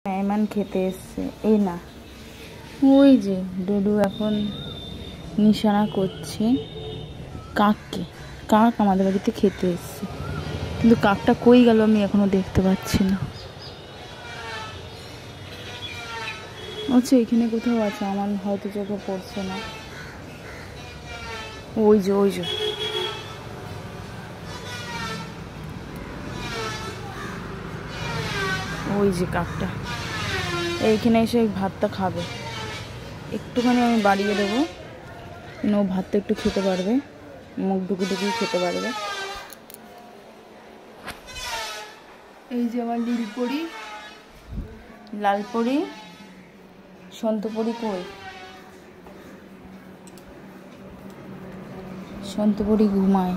মেহমান খেতে এসছে। এই না, ওই যে ডুডু এখন নিশানা করছে কাককে। কাক আমাদের বাড়িতে খেতে এসছে, কিন্তু কাকটা কই গেল আমি এখনো দেখতে পাচ্ছি না। আচ্ছা, এখানে কোথাও আছে, আমার হয়তো চোখে পড়ছে না। ওই যে ওই যে ওই যে কাকটা এইখানে এসে ভাতটা খাবে। একটুখানি আমি বাড়িয়ে দেবো, ও ভাতটা একটু খেতে পারবে, মুখ ঢুকে ঢুকিয়ে খেতে পারবে। এই যে আমার নীলপরি, লালপরি, সন্তপরি কই? সন্তপরি ঘুমায়।